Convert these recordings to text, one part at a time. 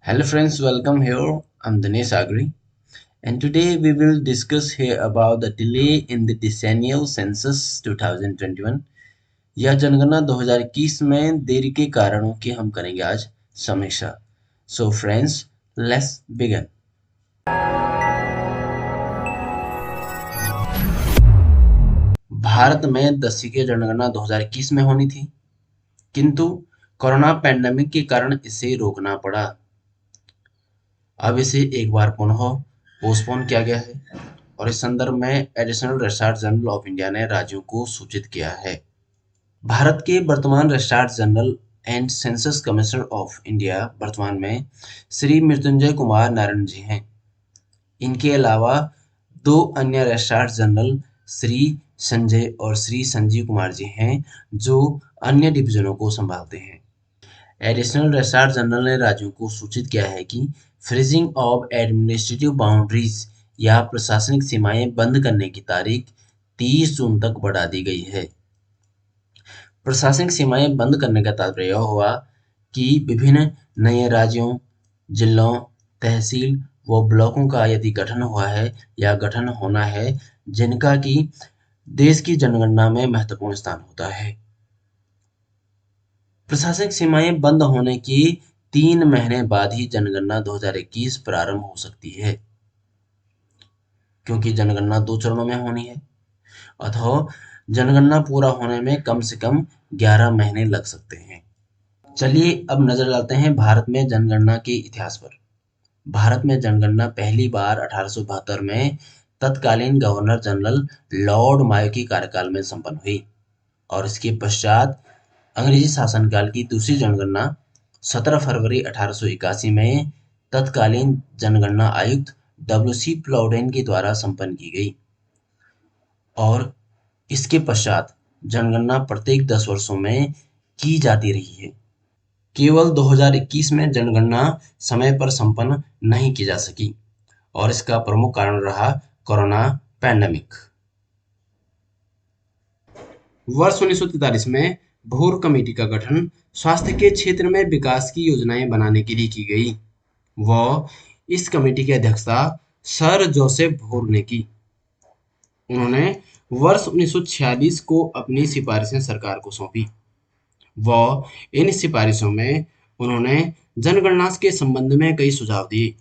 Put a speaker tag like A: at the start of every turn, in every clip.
A: Hello friends, welcome here. I'm Dinesh Agri, and today we will discuss here about the delay in the decennial census 2021 या जनगणना 2021 में देरी के कारणों की हम करेंगे आज समीक्षा। So friends, let's begin. Bharat में 10वीं की जनगणना 2021 में होनी थी, किंतु कोरोना पैंडेमिक के कारण इसे रोकना पड़ा। अब इसे एक बार पुनः पोस्टपोन किया गया है और इस संदर्भ में additional registrar general of India ने राज्यों को सूचित किया है। भारत के वर्तमान registrar general and census commissioner of India वर्तमान में श्री मृत्युंजय कुमार नारायण जी हैं। इनके अलावा दो अन्य रजिस्ट्रार जनरल श्री संजय और श्री संजीव कुमार जी हैं, जो अन्य डिवीजनों को संभालते हैं। एडिशनल रजिस्ट्रार जनरल ने राज्यों को सूचित किया है कि फ्रीजिंग ऑफ एडमिनिस्ट्रेटिव बाउंड्रीज या प्रशासनिक सीमाएं बंद करने की तारीख 30 जून तक बढ़ा दी गई है। प्रशासनिक सीमाएं बंद करने का तात्पर्य यह हुआ कि विभिन्न नए राज्यों, जिलों, तहसील व ब्लॉकों का यदि गठन हुआ है या गठन होना है, जिनका कि देश की जनगणना में महत्वपूर्ण स्थान होता है। प्रशासनिक सीमाएं बंद होने के 3 महीने बाद ही जनगणना 2021 प्रारंभ हो सकती है, क्योंकि जनगणना 2 चरणों में होनी है, अतः जनगणना पूरा होने में कम से कम 11 महीने लग सकते हैं। चलिए अब नजर डालते हैं भारत में जनगणना के इतिहास पर। भारत में जनगणना पहली बार 1872 में तत्कालीन गवर्नर जनरल लॉर्ड मायो के कार्यकाल में संपन्न हुई और इसके पश्चात अंग्रेजी शासनकाल की दूसरी जनगणना 17 फरवरी 1881 में तत्कालीन जनगणना आयुक्त W.C. प्लाउडेन के द्वारा संपन्न की गई और इसके पश्चात जनगणना प्रत्येक 10 वर्षों में की जाती रही है। केवल 2021 में जनगणना समय पर संपन्न नहीं की जा सकी और इसका प्रमुख कारण रहा कोरोना पैंडेमिक। वर्ष 1943 में भोर कमेटी का गठन स्वास्थ्य के क्षेत्र में विकास की योजनाएं बनाने के लिए की गई व इस कमेटी की अध्यक्षता सर जोसेफ भोर ने की। उन्होंने वर्ष 1946 को अपनी सिफारिशें सरकार को सौंपी व इन सिफारिशों में उन्होंने जनगणना के संबंध में कई सुझाव दिए,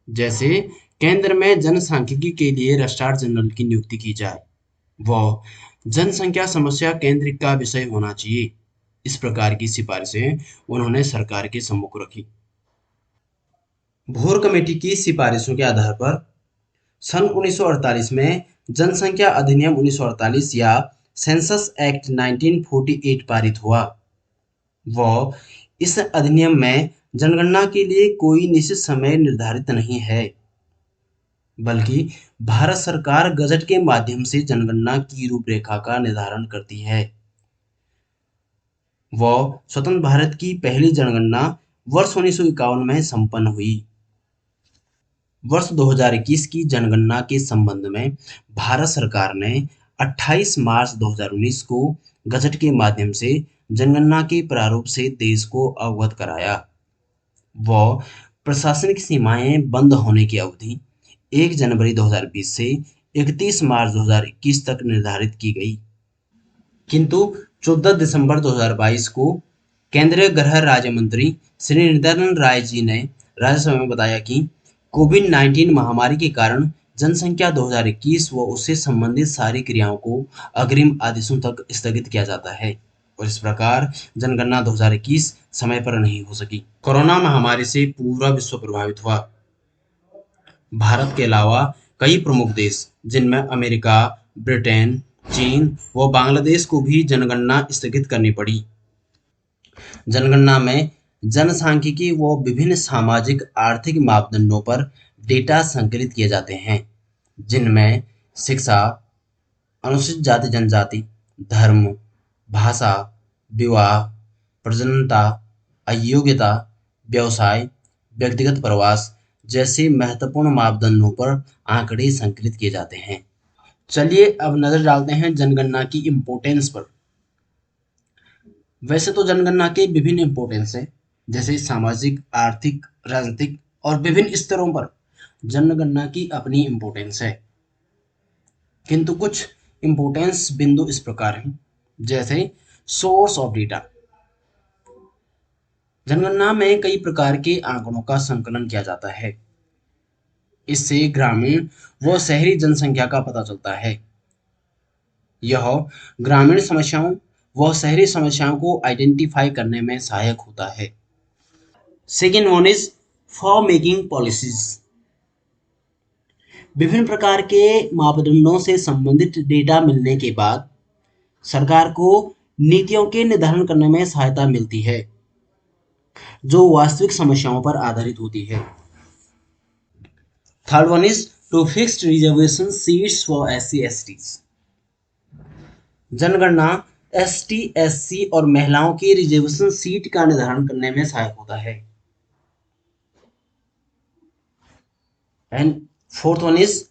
A: जैसे केंद्र में जनसांख्यिकी के लिए रजिस्ट्रार जनरल की नियुक्ति की जाए व जनसंख्या समस्या केंद्र का विषय होना चाहिए। इस प्रकार की सिफारिशें उन्होंने सरकार के सम्मुख रखी। भोर कमेटी की सिफारिशों के आधार पर सन 1948 में जनसंख्या अधिनियम 1948 या सेंसस एक्ट 1948 पारित हुआ व इस अधिनियम में जनगणना के लिए कोई निश्चित समय निर्धारित नहीं है, बल्कि भारत सरकार गजट के माध्यम से जनगणना की रूपरेखा का निर्धारण करती है व स्वतंत्र भारत की पहली जनगणना वर्ष 1951 में संपन्न हुई। वर्ष 2021 की जनगणना के संबंध में भारत सरकार ने 28 मार्च 2019 को गजट के माध्यम से जनगणना के प्रारूप से देश को अवगत कराया व प्रशासनिक सीमाएं बंद होने की अवधि 1 जनवरी 2020 से 31 मार्च 2021 तक निर्धारित की गई, किंतु 14 दिसंबर 2022 को केंद्रीय गृह राज्य मंत्री श्री नित्यानंद राय जी ने राज्यसभा में बताया कि कोविड-19 महामारी के कारण जनसंख्या 2021 व उससे संबंधित सारी क्रियाओं को अग्रिम आदेशों तक स्थगित किया जाता है और इस प्रकार जनगणना 2021 समय पर नहीं हो सकी। कोरोना महामारी से पूरा विश्व प्रभावित हुआ। भारत के अलावा कई प्रमुख देश, जिनमें अमेरिका, ब्रिटेन, चीन व बांग्लादेश को भी जनगणना स्थगित करनी पड़ी। जनगणना में जनसांख्यिकी व विभिन्न सामाजिक आर्थिक मापदंडों पर डेटा संकलित किए जाते हैं, जिनमें शिक्षा, अनुसूचित जाति जनजाति, धर्म, भाषा, विवाह, प्रजननता, अयोग्यता, व्यवसाय, व्यक्तिगत प्रवास जैसे महत्वपूर्ण मापदंडों पर आंकड़े संकलित किए जाते हैं। चलिए अब नजर डालते हैं जनगणना की इम्पोर्टेंस पर। वैसे तो जनगणना के विभिन्न इम्पोर्टेंस हैं, जैसे सामाजिक, आर्थिक, राजनीतिक और विभिन्न स्तरों पर जनगणना की अपनी इम्पोर्टेंस है। किंतु कुछ इम्पोर्टेंस बिंदु इस प्रकार हैं, जैसे सोर्स ऑफ डेटा। जनगणना में कई प्रकार के आंकड़ों का संकलन किया जाता है। इससे ग्रामीण व शहरी जनसंख्या का पता चलता है। यह ग्रामीण समस्याओं व शहरी समस्याओं को आइडेंटिफाई करने में सहायक होता है। Second one is for making policies. विभिन्न प्रकार के मापदंडों से संबंधित डेटा मिलने के बाद सरकार को नीतियों के निर्धारण करने में सहायता मिलती है, जो वास्तविक समस्याओं पर आधारित होती है। Third one is to fixed reservation seats for SC STs। जनगणना ST SC और महिलाओं की रिजर्वेशन सीट का निर्धारण करने में सहायक होता है। And fourth one is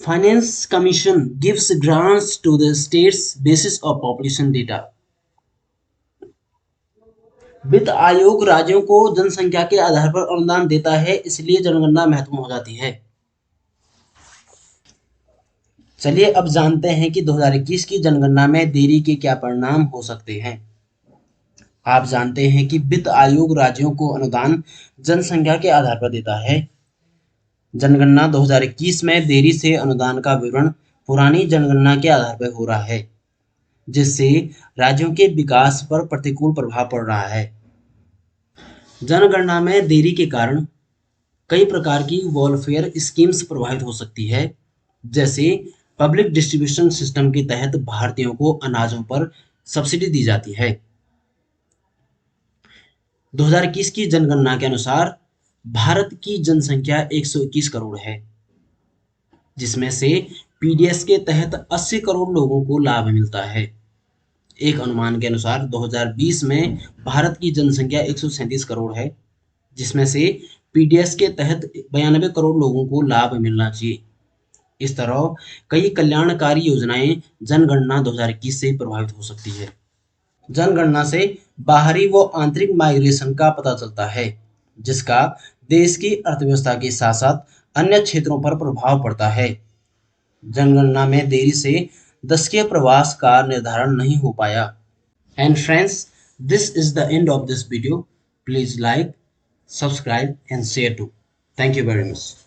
A: finance commission gives grants to the states basis of population data. वित्त आयोग राज्यों को जनसंख्या के आधार पर अनुदान देता है, इसलिए जनगणना महत्वपूर्ण हो जाती है। चलिए अब जानते हैं कि 2021 की जनगणना में देरी के क्या परिणाम हो सकते हैं। आप जानते हैं कि वित्त आयोग राज्यों को अनुदान जनसंख्या के आधार पर देता है। जनगणना 2021 में देरी से अनुदान का विवरण पुरानी जनगणना के आधार पर हो रहा है, जिससे राज्यों के विकास पर प्रतिकूल प्रभाव पड़ रहा है। जनगणना में देरी के कारण कई प्रकार की वेलफेयर स्कीम्स प्रभावित हो सकती है, जैसे पब्लिक डिस्ट्रीब्यूशन सिस्टम के तहत भारतीयों को अनाजों पर सब्सिडी दी जाती है। 2021 की जनगणना के अनुसार भारत की जनसंख्या 121 करोड़ है, जिसमें से PDS के तहत 80 करोड़ लोगों को लाभ मिलता है। एक अनुमान के अनुसार 2020 में भारत की जनसंख्या 137 करोड़ है, जिसमें से PDS के तहत 92 करोड़ लोगों को लाभ मिलना चाहिए। इस तरह कई कल्याणकारी योजनाएं जनगणना 2021 से प्रभावित हो सकती है। जनगणना से बाहरी व आंतरिक माइग्रेशन का पता चलता है, जिसका देश की अर्थव्यवस्था के साथ साथ अन्य क्षेत्रों पर प्रभाव पड़ता है। जनगणना में देरी से दशकीय प्रवास का निर्धारण नहीं हो पाया। And friends, this is the end of this video. Please like, subscribe and share too. Thank you very much.